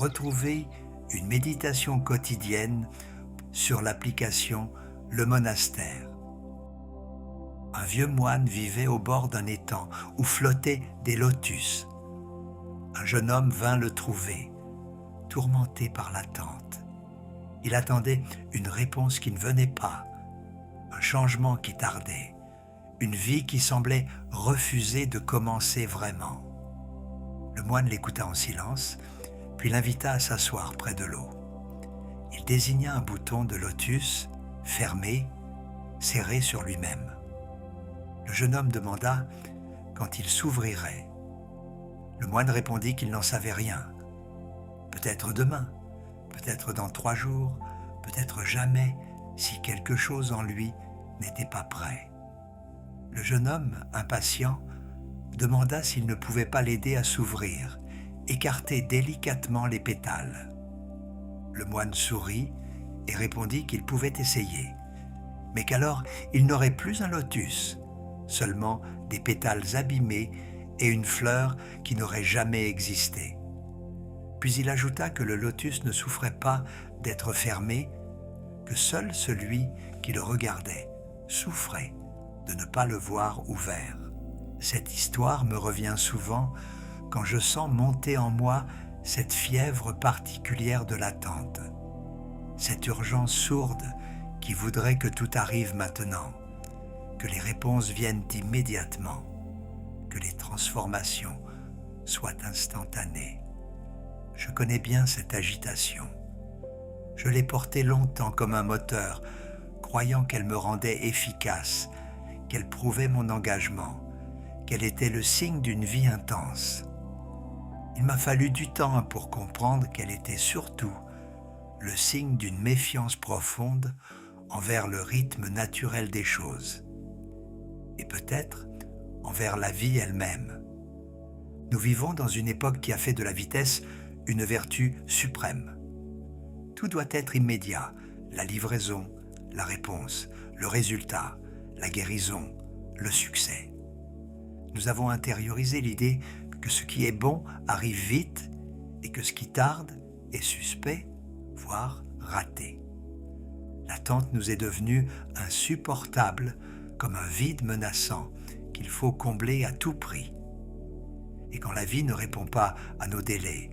retrouver une méditation quotidienne sur l'application Le Monastère. Un vieux moine vivait au bord d'un étang où flottaient des lotus. Un jeune homme vint le trouver, tourmenté par l'attente. Il attendait une réponse qui ne venait pas, un changement qui tardait, une vie qui semblait refuser de commencer vraiment. Le moine l'écouta en silence, puis l'invita à s'asseoir près de l'eau. Il désigna un bouton de lotus, fermé, serré sur lui-même. Le jeune homme demanda quand il s'ouvrirait. Le moine répondit qu'il n'en savait rien. Peut-être demain, peut-être dans 3 jours, peut-être jamais, si quelque chose en lui n'était pas prêt. Le jeune homme, impatient, demanda s'il ne pouvait pas l'aider à s'ouvrir, écarter délicatement les pétales. Le moine sourit et répondit qu'il pouvait essayer, mais qu'alors il n'aurait plus un lotus, seulement des pétales abîmés et une fleur qui n'aurait jamais existé. Puis il ajouta que le lotus ne souffrait pas d'être fermé, que seul celui qui le regardait souffrait de ne pas le voir ouvert. Cette histoire me revient souvent quand je sens monter en moi cette fièvre particulière de l'attente, cette urgence sourde qui voudrait que tout arrive maintenant, que les réponses viennent immédiatement, que les transformations soient instantanées. Je connais bien cette agitation. Je l'ai portée longtemps comme un moteur, croyant qu'elle me rendait efficace, qu'elle prouvait mon engagement, qu'elle était le signe d'une vie intense. Il m'a fallu du temps pour comprendre qu'elle était surtout le signe d'une méfiance profonde envers le rythme naturel des choses, et peut-être envers la vie elle-même. Nous vivons dans une époque qui a fait de la vitesse une vertu suprême. Tout doit être immédiat, la livraison, la réponse, le résultat, la guérison, le succès. Nous avons intériorisé l'idée que ce qui est bon arrive vite et que ce qui tarde est suspect, voire raté. L'attente nous est devenue insupportable comme un vide menaçant qu'il faut combler à tout prix. Et quand la vie ne répond pas à nos délais,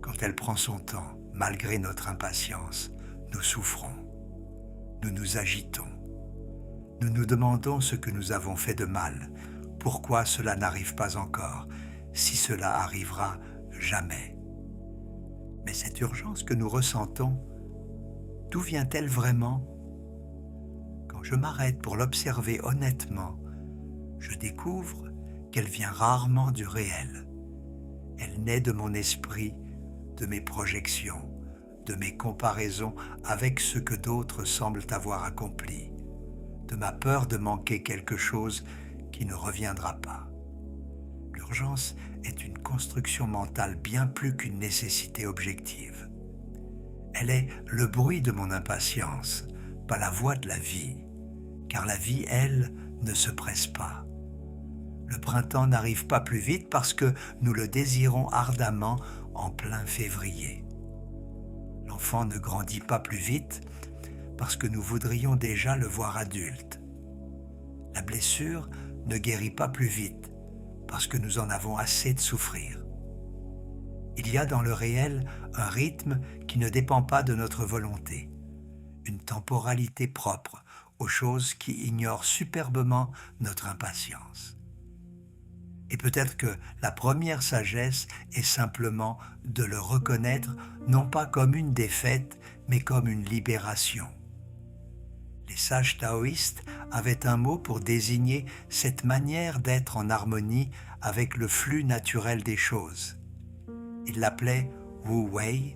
quand elle prend son temps, malgré notre impatience, nous souffrons, nous nous agitons, nous nous demandons ce que nous avons fait de mal, pourquoi cela n'arrive pas encore, si cela arrivera jamais. Mais cette urgence que nous ressentons, d'où vient-elle vraiment? Quand je m'arrête pour l'observer honnêtement, je découvre qu'elle vient rarement du réel. Elle naît de mon esprit, de mes projections, de mes comparaisons avec ce que d'autres semblent avoir accompli, de ma peur de manquer quelque chose qui ne reviendra pas. L'urgence est une construction mentale bien plus qu'une nécessité objective. Elle est le bruit de mon impatience, pas la voix de la vie, car la vie, elle, ne se presse pas. Le printemps n'arrive pas plus vite parce que nous le désirons ardemment en plein février. L'enfant ne grandit pas plus vite parce que nous voudrions déjà le voir adulte. La blessure ne guérit pas plus vite parce que nous en avons assez de souffrir. Il y a dans le réel un rythme qui ne dépend pas de notre volonté, une temporalité propre aux choses qui ignorent superbement notre impatience. Et peut-être que la première sagesse est simplement de le reconnaître non pas comme une défaite, mais comme une libération. Les sages taoïstes avaient un mot pour désigner cette manière d'être en harmonie avec le flux naturel des choses. Ils l'appelaient Wu Wei,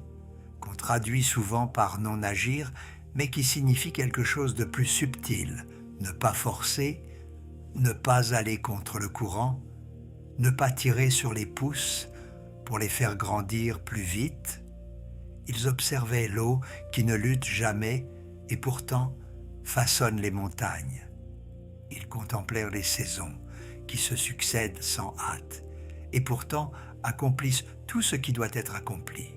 qu'on traduit souvent par non-agir, mais qui signifie quelque chose de plus subtil, ne pas forcer, ne pas aller contre le courant, ne pas tirer sur les pouces pour les faire grandir plus vite. Ils observaient l'eau qui ne lutte jamais et pourtant façonne les montagnes. Ils contemplèrent les saisons qui se succèdent sans hâte et pourtant accomplissent tout ce qui doit être accompli.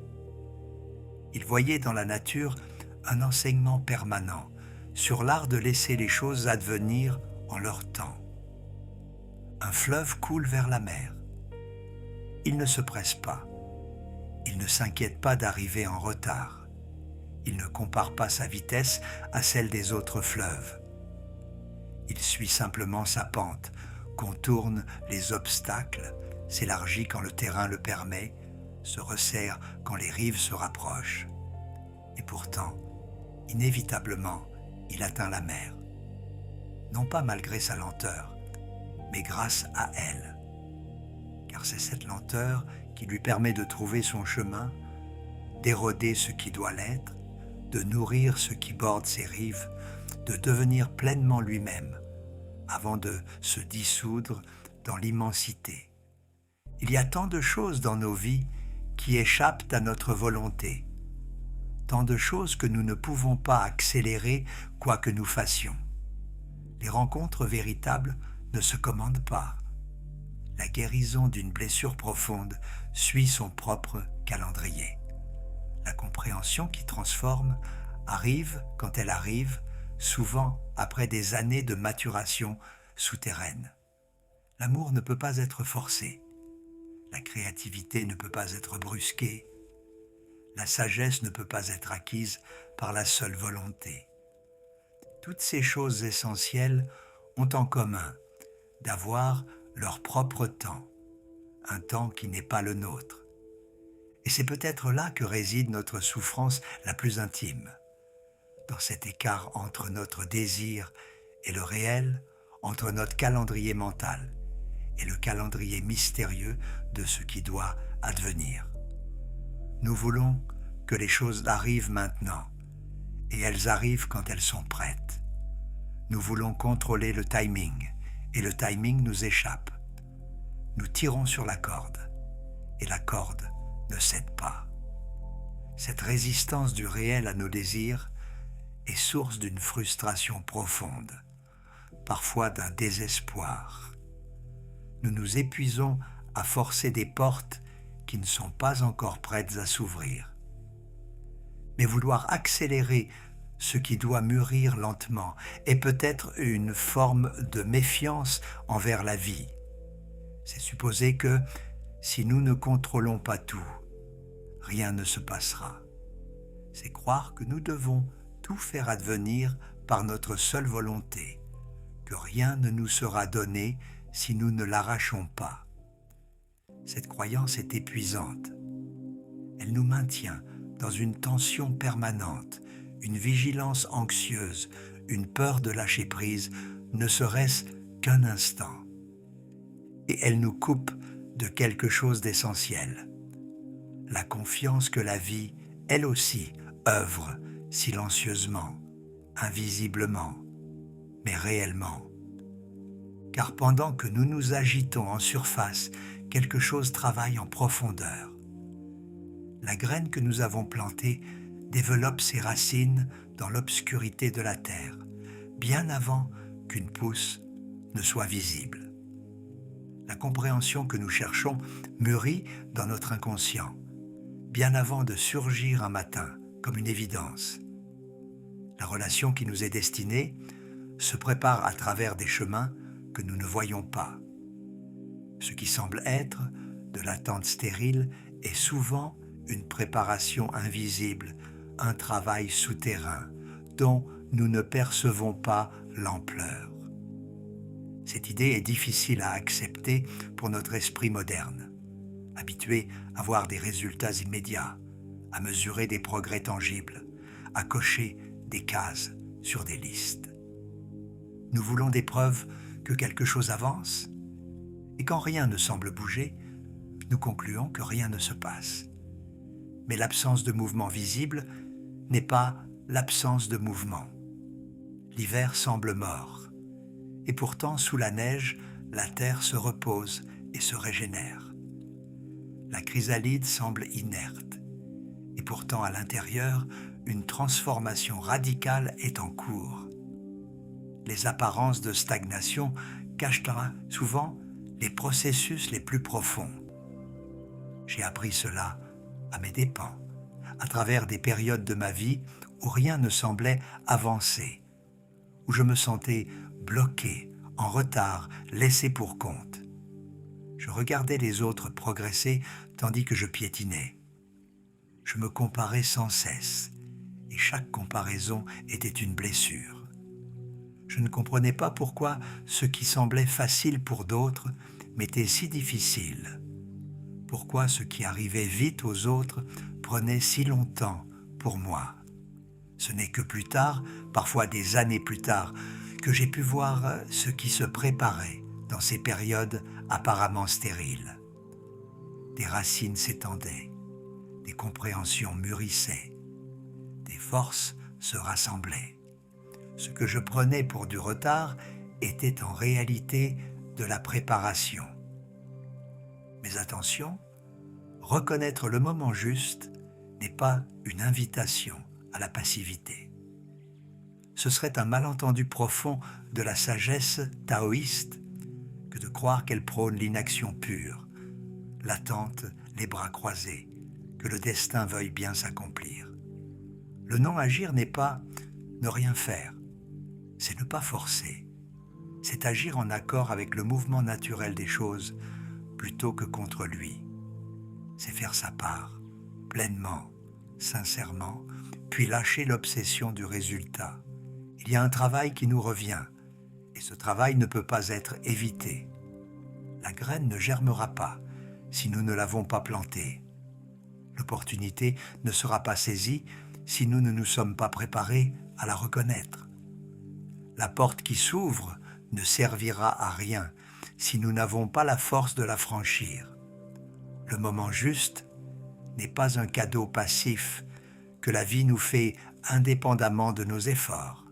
Il voyait dans la nature un enseignement permanent sur l'art de laisser les choses advenir en leur temps. Un fleuve coule vers la mer. Il ne se presse pas. Il ne s'inquiète pas d'arriver en retard. Il ne compare pas sa vitesse à celle des autres fleuves. Il suit simplement sa pente, contourne les obstacles, s'élargit quand le terrain le permet, se resserre quand les rives se rapprochent. Et pourtant, inévitablement, il atteint la mer. Non pas malgré sa lenteur, mais grâce à elle. Car c'est cette lenteur qui lui permet de trouver son chemin, d'éroder ce qui doit l'être, de nourrir ce qui borde ses rives, de devenir pleinement lui-même, avant de se dissoudre dans l'immensité. Il y a tant de choses dans nos vies qui échappent à notre volonté, tant de choses que nous ne pouvons pas accélérer quoi que nous fassions. Les rencontres véritables ne se commandent pas. La guérison d'une blessure profonde suit son propre calendrier. La compréhension qui transforme arrive quand elle arrive, souvent après des années de maturation souterraine. L'amour ne peut pas être forcé. La créativité ne peut pas être brusquée. La sagesse ne peut pas être acquise par la seule volonté. Toutes ces choses essentielles ont en commun d'avoir leur propre temps, un temps qui n'est pas le nôtre. Et c'est peut-être là que réside notre souffrance la plus intime, dans cet écart entre notre désir et le réel, entre notre calendrier mental et le calendrier mystérieux de ce qui doit advenir. Nous voulons que les choses arrivent maintenant, et elles arrivent quand elles sont prêtes. Nous voulons contrôler le timing, et le timing nous échappe. Nous tirons sur la corde, et la corde ne cède pas. Cette résistance du réel à nos désirs est source d'une frustration profonde, parfois d'un désespoir. Nous nous épuisons à forcer des portes qui ne sont pas encore prêtes à s'ouvrir. Mais vouloir accélérer ce qui doit mûrir lentement est peut-être une forme de méfiance envers la vie. C'est supposer que si nous ne contrôlons pas tout, rien ne se passera. C'est croire que nous devons tout faire advenir par notre seule volonté, que rien ne nous sera donné si nous ne l'arrachons pas. Cette croyance est épuisante. Elle nous maintient dans une tension permanente, une vigilance anxieuse, une peur de lâcher prise, ne serait-ce qu'un instant. Et elle nous coupe de quelque chose d'essentiel. La confiance que la vie, elle aussi, œuvre silencieusement, invisiblement, mais réellement. Car pendant que nous nous agitons en surface, quelque chose travaille en profondeur. La graine que nous avons plantée développe ses racines dans l'obscurité de la terre, bien avant qu'une pousse ne soit visible. La compréhension que nous cherchons mûrit dans notre inconscient, bien avant de surgir un matin comme une évidence. La relation qui nous est destinée se prépare à travers des chemins que nous ne voyons pas. Ce qui semble être de l'attente stérile est souvent une préparation invisible, un travail souterrain dont nous ne percevons pas l'ampleur. Cette idée est difficile à accepter pour notre esprit moderne, habitué à voir des résultats immédiats, à mesurer des progrès tangibles, à cocher des cases sur des listes. Nous voulons des preuves que quelque chose avance, et quand rien ne semble bouger, nous concluons que rien ne se passe. Mais l'absence de mouvement visible n'est pas l'absence de mouvement. L'hiver semble mort, et pourtant sous la neige, la terre se repose et se régénère. La chrysalide semble inerte, et pourtant à l'intérieur, une transformation radicale est en cours. Les apparences de stagnation cachent souvent les processus les plus profonds. J'ai appris cela à mes dépens, à travers des périodes de ma vie où rien ne semblait avancer, où je me sentais bloqué, en retard, laissé pour compte. Je regardais les autres progresser tandis que je piétinais. Je me comparais sans cesse, et chaque comparaison était une blessure. Je ne comprenais pas pourquoi ce qui semblait facile pour d'autres m'était si difficile. Pourquoi ce qui arrivait vite aux autres prenait si longtemps pour moi. Ce n'est que plus tard, parfois des années plus tard, que j'ai pu voir ce qui se préparait dans ces périodes apparemment stériles. Des racines s'étendaient, des compréhensions mûrissaient, des forces se rassemblaient. Ce que je prenais pour du retard était en réalité de la préparation. Mais attention, reconnaître le moment juste n'est pas une invitation à la passivité. Ce serait un malentendu profond de la sagesse taoïste que de croire qu'elle prône l'inaction pure, l'attente, les bras croisés, que le destin veuille bien s'accomplir. Le non-agir n'est pas ne rien faire, c'est ne pas forcer. C'est agir en accord avec le mouvement naturel des choses plutôt que contre lui. C'est faire sa part, pleinement, sincèrement, puis lâcher l'obsession du résultat. Il y a un travail qui nous revient, et ce travail ne peut pas être évité. La graine ne germera pas si nous ne l'avons pas plantée. L'opportunité ne sera pas saisie si nous ne nous sommes pas préparés à la reconnaître. La porte qui s'ouvre ne servira à rien si nous n'avons pas la force de la franchir. Le moment juste n'est pas un cadeau passif que la vie nous fait indépendamment de nos efforts.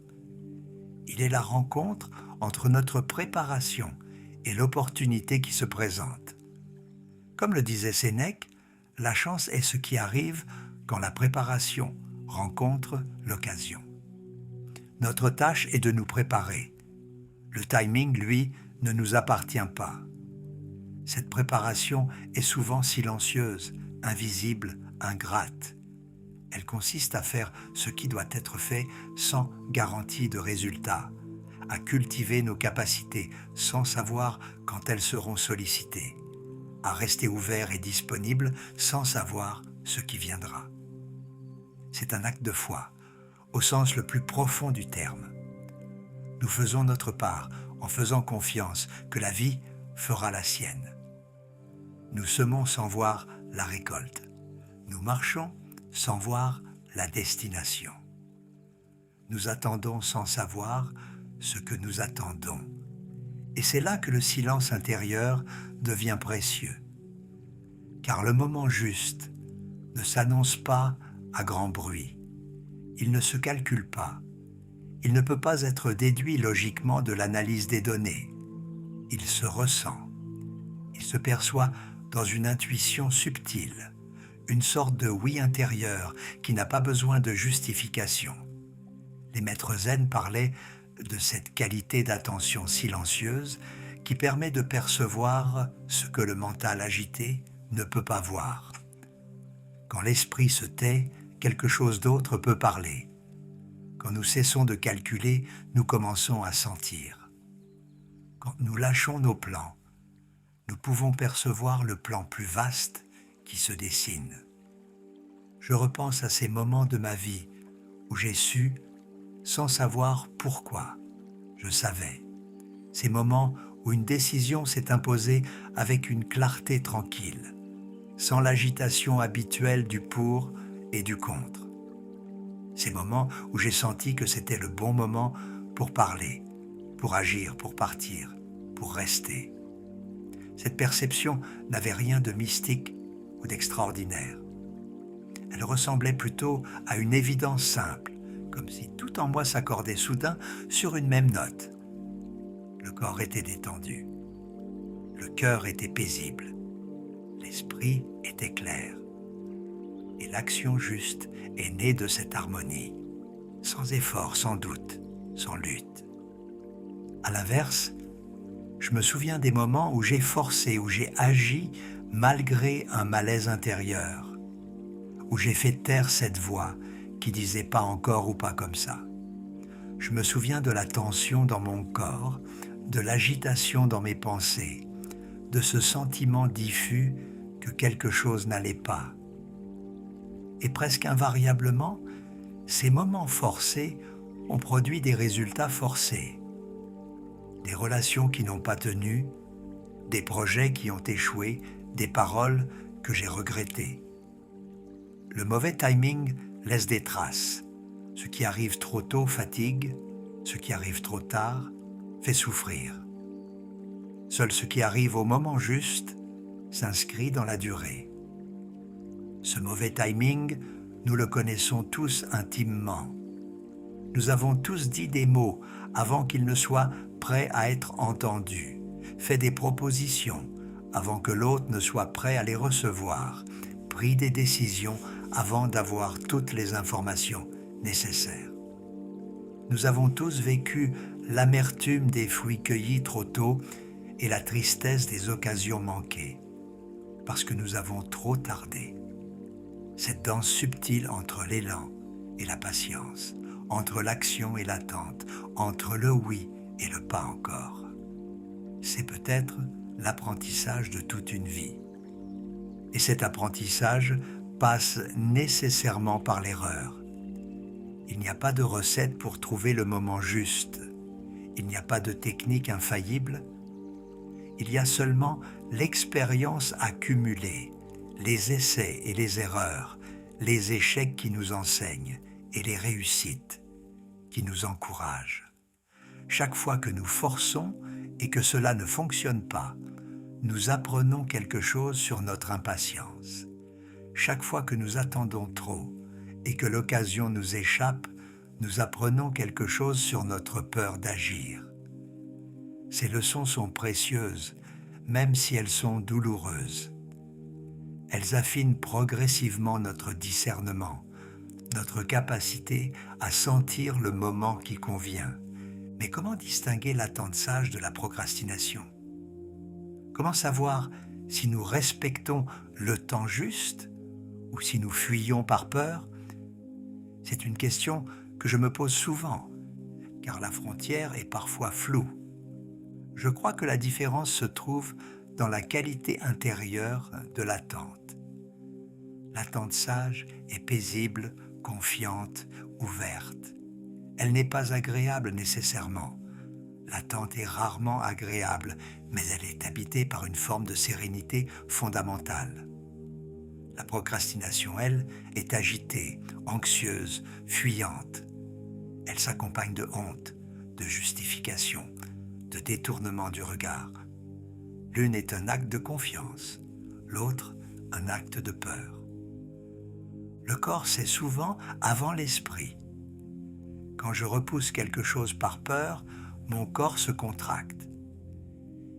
Il est la rencontre entre notre préparation et l'opportunité qui se présente. Comme le disait Sénèque, la chance est ce qui arrive quand la préparation rencontre l'occasion. Notre tâche est de nous préparer. Le timing, lui, ne nous appartient pas. Cette préparation est souvent silencieuse, invisible, ingrate. Elle consiste à faire ce qui doit être fait sans garantie de résultat, à cultiver nos capacités sans savoir quand elles seront sollicitées, à rester ouvert et disponible sans savoir ce qui viendra. C'est un acte de foi, au sens le plus profond du terme. Nous faisons notre part en faisant confiance que la vie fera la sienne. Nous semons sans voir la récolte. Nous marchons sans voir la destination. Nous attendons sans savoir ce que nous attendons. Et c'est là que le silence intérieur devient précieux. Car le moment juste ne s'annonce pas à grand bruit. Il ne se calcule pas. Il ne peut pas être déduit logiquement de l'analyse des données. Il se ressent. Il se perçoit dans une intuition subtile, une sorte de oui intérieur qui n'a pas besoin de justification. Les maîtres zen parlaient de cette qualité d'attention silencieuse qui permet de percevoir ce que le mental agité ne peut pas voir. Quand l'esprit se tait, quelque chose d'autre peut parler. Quand nous cessons de calculer, nous commençons à sentir. Quand nous lâchons nos plans, nous pouvons percevoir le plan plus vaste qui se dessine. Je repense à ces moments de ma vie où j'ai su, sans savoir pourquoi, je savais. Ces moments où une décision s'est imposée avec une clarté tranquille, sans l'agitation habituelle du pour et du contre. Ces moments où j'ai senti que c'était le bon moment pour parler, pour agir, pour partir, pour rester. Cette perception n'avait rien de mystique ou d'extraordinaire. Elle ressemblait plutôt à une évidence simple, comme si tout en moi s'accordait soudain sur une même note. Le corps était détendu, le cœur était paisible, l'esprit était clair. Et l'action juste est née de cette harmonie, sans effort, sans doute, sans lutte. À l'inverse, je me souviens des moments où j'ai forcé, où j'ai agi malgré un malaise intérieur, où j'ai fait taire cette voix qui disait pas encore ou pas comme ça. Je me souviens de la tension dans mon corps, de l'agitation dans mes pensées, de ce sentiment diffus que quelque chose n'allait pas. Et presque invariablement, ces moments forcés ont produit des résultats forcés. Des relations qui n'ont pas tenu, des projets qui ont échoué, des paroles que j'ai regrettées. Le mauvais timing laisse des traces. Ce qui arrive trop tôt fatigue, ce qui arrive trop tard fait souffrir. Seul ce qui arrive au moment juste s'inscrit dans la durée. Ce mauvais timing, nous le connaissons tous intimement. Nous avons tous dit des mots avant qu'ils ne soient prêts à être entendus, fait des propositions avant que l'autre ne soit prêt à les recevoir, pris des décisions avant d'avoir toutes les informations nécessaires. Nous avons tous vécu l'amertume des fruits cueillis trop tôt et la tristesse des occasions manquées, parce que nous avons trop tardé. Cette danse subtile entre l'élan et la patience, entre l'action et l'attente, entre le oui et le pas encore. C'est peut-être l'apprentissage de toute une vie. Et cet apprentissage passe nécessairement par l'erreur. Il n'y a pas de recette pour trouver le moment juste. Il n'y a pas de technique infaillible. Il y a seulement l'expérience accumulée, les essais et les erreurs, les échecs qui nous enseignent et les réussites qui nous encouragent. Chaque fois que nous forçons et que cela ne fonctionne pas, nous apprenons quelque chose sur notre impatience. Chaque fois que nous attendons trop et que l'occasion nous échappe, nous apprenons quelque chose sur notre peur d'agir. Ces leçons sont précieuses, même si elles sont douloureuses. Elles affinent progressivement notre discernement, notre capacité à sentir le moment qui convient. Mais comment distinguer l'attente sage de la procrastination? Comment savoir si nous respectons le temps juste ou si nous fuyons par peur? C'est une question que je me pose souvent, car la frontière est parfois floue. Je crois que la différence se trouve dans la qualité intérieure de l'attente. L'attente sage est paisible, confiante, ouverte. Elle n'est pas agréable nécessairement. L'attente est rarement agréable, mais elle est habitée par une forme de sérénité fondamentale. La procrastination, elle, est agitée, anxieuse, fuyante. Elle s'accompagne de honte, de justification, de détournement du regard. L'une est un acte de confiance, l'autre un acte de peur. Le corps sait souvent avant l'esprit. Quand je repousse quelque chose par peur, mon corps se contracte.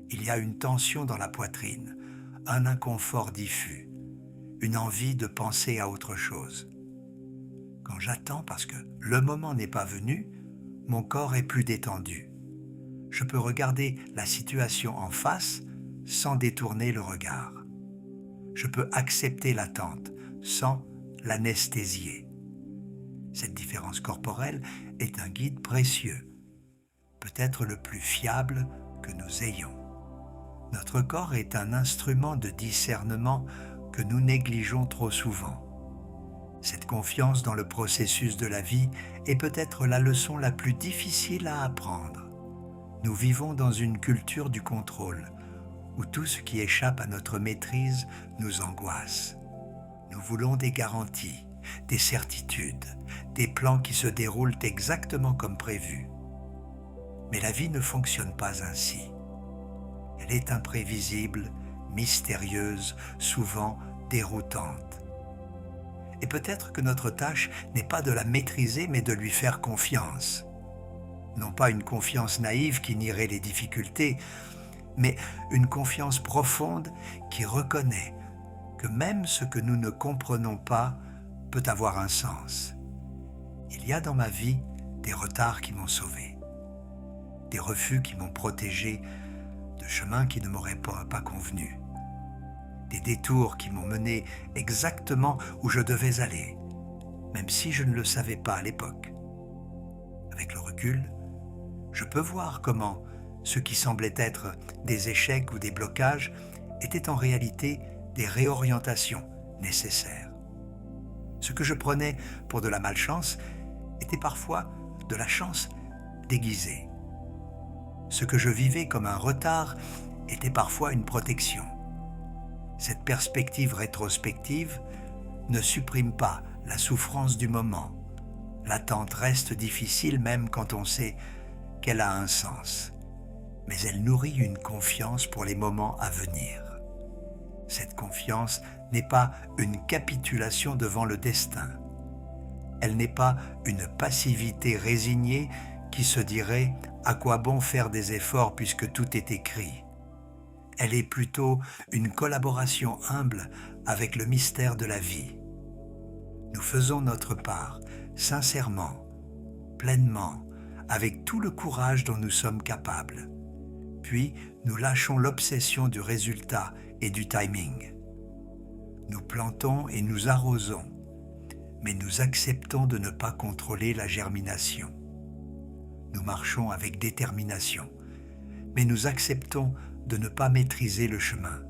Il y a une tension dans la poitrine, un inconfort diffus, une envie de penser à autre chose. Quand j'attends parce que le moment n'est pas venu, mon corps est plus détendu. Je peux regarder la situation en face sans détourner le regard. Je peux accepter l'attente sans l'anesthésier. Cette différence corporelle est un guide précieux, peut-être le plus fiable que nous ayons. Notre corps est un instrument de discernement que nous négligeons trop souvent. Cette confiance dans le processus de la vie est peut-être la leçon la plus difficile à apprendre. Nous vivons dans une culture du contrôle, où tout ce qui échappe à notre maîtrise nous angoisse. Nous voulons des garanties, des certitudes, des plans qui se déroulent exactement comme prévu. Mais la vie ne fonctionne pas ainsi. Elle est imprévisible, mystérieuse, souvent déroutante. Et peut-être que notre tâche n'est pas de la maîtriser, mais de lui faire confiance. Non pas une confiance naïve qui nierait les difficultés, mais une confiance profonde qui reconnaît que même ce que nous ne comprenons pas peut avoir un sens. Il y a dans ma vie des retards qui m'ont sauvé, des refus qui m'ont protégé de chemins qui ne m'auraient pas convenu. des détours qui m'ont mené exactement où je devais aller, même si je ne le savais pas à l'époque. Avec le recul, je peux voir comment ce qui semblait être des échecs ou des blocages étaient en réalité des réorientations nécessaires. Ce que je prenais pour de la malchance était parfois de la chance déguisée. Ce que je vivais comme un retard était parfois une protection. Cette perspective rétrospective ne supprime pas la souffrance du moment. L'attente reste difficile même quand on sait qu'elle a un sens, mais elle nourrit une confiance pour les moments à venir. Cette confiance n'est pas une capitulation devant le destin. Elle n'est pas une passivité résignée qui se dirait « à quoi bon faire des efforts puisque tout est écrit ?» Elle est plutôt une collaboration humble avec le mystère de la vie. Nous faisons notre part, sincèrement, pleinement, avec tout le courage dont nous sommes capables. Puis, nous lâchons l'obsession du résultat et du timing. Nous plantons et nous arrosons, mais nous acceptons de ne pas contrôler la germination. Nous marchons avec détermination, mais nous acceptons de ne pas maîtriser le chemin.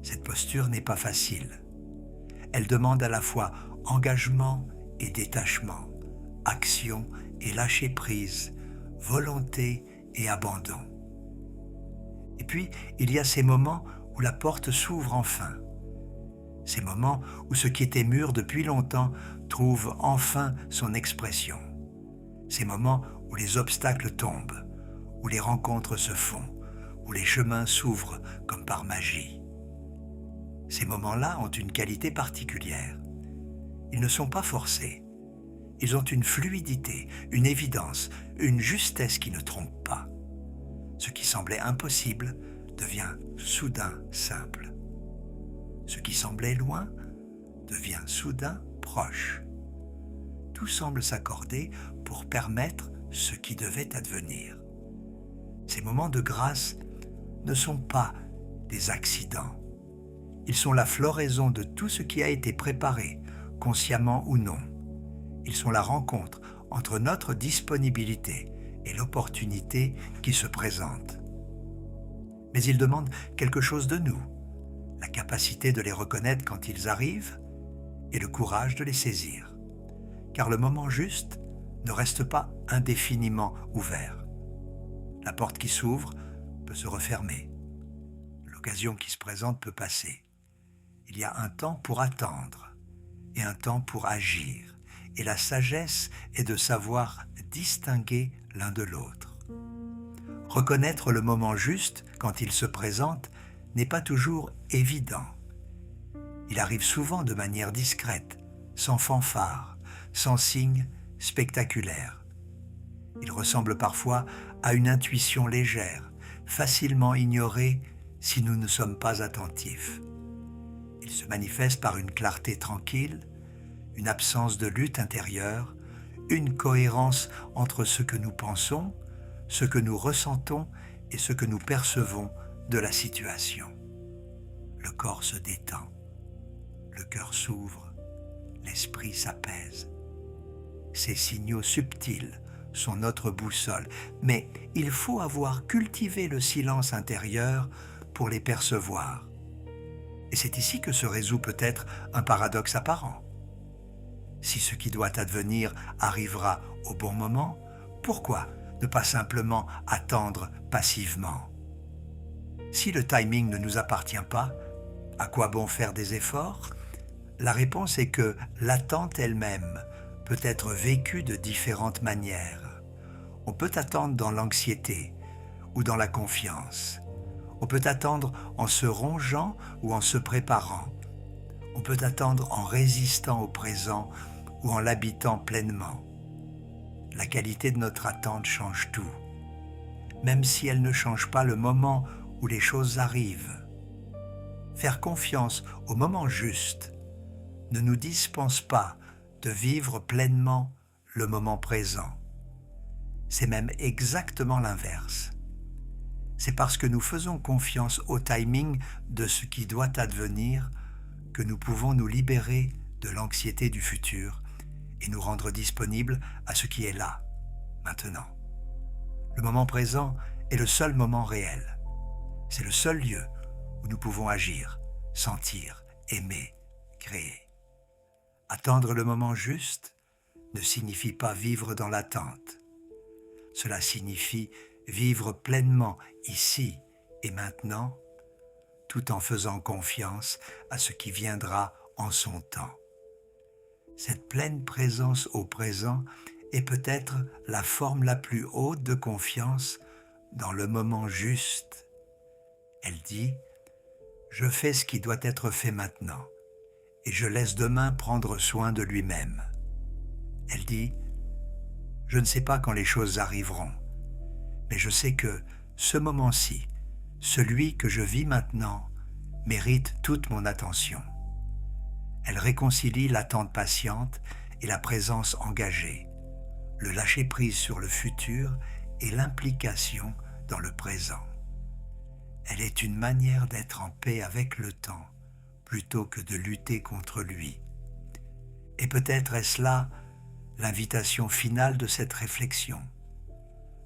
Cette posture n'est pas facile. Elle demande à la fois engagement et détachement, action et lâcher prise, volonté et abandon. Et puis, il y a ces moments où la porte s'ouvre enfin. Ces moments où ce qui était mûr depuis longtemps trouve enfin son expression. Ces moments où les obstacles tombent, où les rencontres se font, où les chemins s'ouvrent comme par magie. Ces moments-là ont une qualité particulière. Ils ne sont pas forcés. Ils ont une fluidité, une évidence, une justesse qui ne trompe pas. Ce qui semblait impossible devient soudain simple. Ce qui semblait loin devient soudain proche. Tout semble s'accorder pour permettre ce qui devait advenir. Ces moments de grâce ne sont pas des accidents. Ils sont la floraison de tout ce qui a été préparé, consciemment ou non. Ils sont la rencontre entre notre disponibilité et l'opportunité qui se présente. Mais ils demandent quelque chose de nous, la capacité de les reconnaître quand ils arrivent et le courage de les saisir. Car le moment juste ne reste pas indéfiniment ouvert. La porte qui s'ouvre peut se refermer. L'occasion qui se présente peut passer. Il y a un temps pour attendre et un temps pour agir. Et la sagesse est de savoir distinguer l'un de l'autre. Reconnaître le moment juste quand il se présente n'est pas toujours évident. Il arrive souvent de manière discrète, sans fanfare, sans signe spectaculaire. Il ressemble parfois à une intuition légère, facilement ignorée si nous ne sommes pas attentifs. Il se manifeste par une clarté tranquille, une absence de lutte intérieure, une cohérence entre ce que nous pensons, ce que nous ressentons et ce que nous percevons de la situation. Le corps se détend, le cœur s'ouvre, l'esprit s'apaise. Ces signaux subtils sont notre boussole, mais il faut avoir cultivé le silence intérieur pour les percevoir. Et c'est ici que se résout peut-être un paradoxe apparent. Si ce qui doit advenir arrivera au bon moment, pourquoi ne pas simplement attendre passivement? Si le timing ne nous appartient pas, à quoi bon faire des efforts? La réponse est que l'attente elle-même peut être vécue de différentes manières. On peut attendre dans l'anxiété ou dans la confiance. On peut attendre en se rongeant ou en se préparant. On peut attendre en résistant au présent ou en l'habitant pleinement. La qualité de notre attente change tout, même si elle ne change pas le moment où les choses arrivent. Faire confiance au moment juste ne nous dispense pas de vivre pleinement le moment présent. C'est même exactement l'inverse. C'est parce que nous faisons confiance au timing de ce qui doit advenir que nous pouvons nous libérer de l'anxiété du futur et nous rendre disponibles à ce qui est là, maintenant. Le moment présent est le seul moment réel. C'est le seul lieu où nous pouvons agir, sentir, aimer, créer. Attendre le moment juste ne signifie pas vivre dans l'attente. Cela signifie vivre pleinement ici et maintenant, tout en faisant confiance à ce qui viendra en son temps. Cette pleine présence au présent est peut-être la forme la plus haute de confiance dans le moment juste. Elle dit « Je fais ce qui doit être fait maintenant et je laisse demain prendre soin de lui-même. » Elle dit « Je ne sais pas quand les choses arriveront, mais je sais que ce moment-ci, celui que je vis maintenant, mérite toute mon attention. » Elle réconcilie l'attente patiente et la présence engagée, le lâcher-prise sur le futur et l'implication dans le présent. Elle est une manière d'être en paix avec le temps, plutôt que de lutter contre lui. Et peut-être est-ce là l'invitation finale de cette réflexion.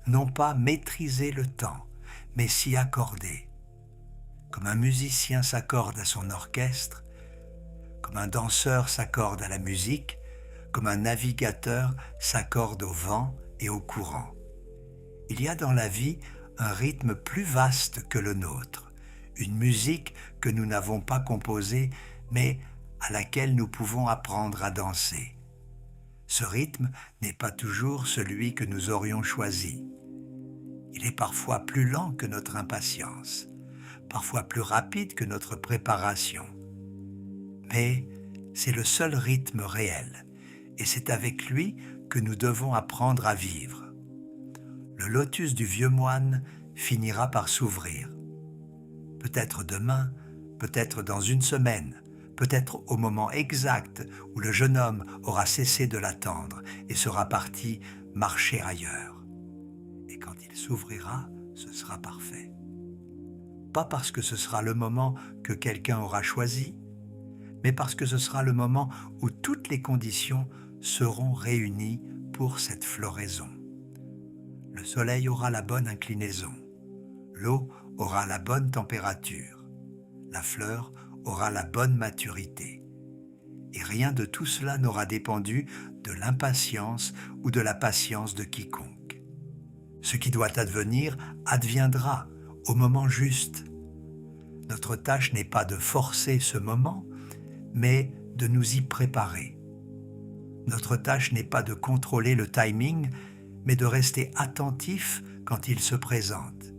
Non pas maîtriser le temps, mais s'y accorder. Comme un musicien s'accorde à son orchestre, comme un danseur s'accorde à la musique, comme un navigateur s'accorde au vent et au courant. Il y a dans la vie un rythme plus vaste que le nôtre, une musique que nous n'avons pas composée, mais à laquelle nous pouvons apprendre à danser. Ce rythme n'est pas toujours celui que nous aurions choisi. Il est parfois plus lent que notre impatience, parfois plus rapide que notre préparation. Mais c'est le seul rythme réel, et c'est avec lui que nous devons apprendre à vivre. Le lotus du vieux moine finira par s'ouvrir. Peut-être demain, peut-être dans une semaine, peut-être au moment exact où le jeune homme aura cessé de l'attendre et sera parti marcher ailleurs. Et quand il s'ouvrira, ce sera parfait. Pas parce que ce sera le moment que quelqu'un aura choisi, mais parce que ce sera le moment où toutes les conditions seront réunies pour cette floraison. Le soleil aura la bonne inclinaison, l'eau aura la bonne température, la fleur aura la bonne maturité. Et rien de tout cela n'aura dépendu de l'impatience ou de la patience de quiconque. Ce qui doit advenir adviendra au moment juste. Notre tâche n'est pas de forcer ce moment, mais de nous y préparer. Notre tâche n'est pas de contrôler le timing, mais de rester attentif quand il se présente.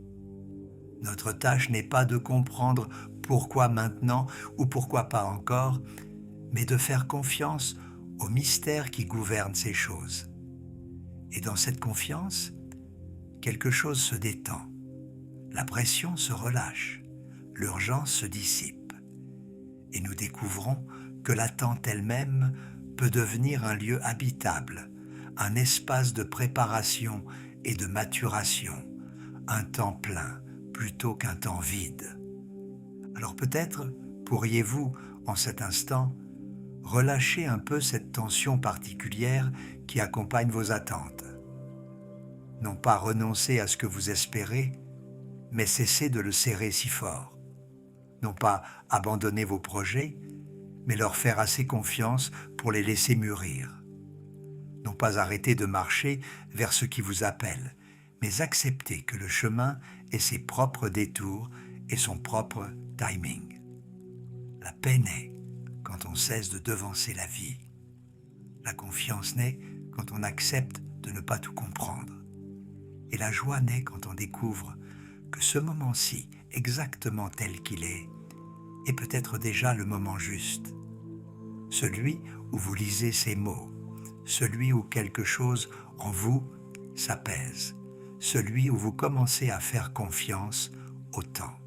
Notre tâche n'est pas de comprendre pourquoi maintenant ou pourquoi pas encore, mais de faire confiance au mystère qui gouverne ces choses. Et dans cette confiance, quelque chose se détend. La pression se relâche, l'urgence se dissipe. Et nous découvrons que l'attente elle-même peut devenir un lieu habitable, un espace de préparation et de maturation, un temps plein plutôt qu'un temps vide. Alors peut-être pourriez-vous, en cet instant, relâcher un peu cette tension particulière qui accompagne vos attentes. Non pas renoncer à ce que vous espérez, mais cesser de le serrer si fort. Non pas abandonner vos projets, mais leur faire assez confiance pour les laisser mûrir. Non pas arrêter de marcher vers ce qui vous appelle, mais accepter que le chemin ait ses propres détours et son propre timing. La paix naît quand on cesse de devancer la vie. La confiance naît quand on accepte de ne pas tout comprendre. Et la joie naît quand on découvre que ce moment-ci, exactement tel qu'il est peut-être déjà le moment juste. Celui où vous lisez ces mots, celui où quelque chose en vous s'apaise, celui où vous commencez à faire confiance au temps.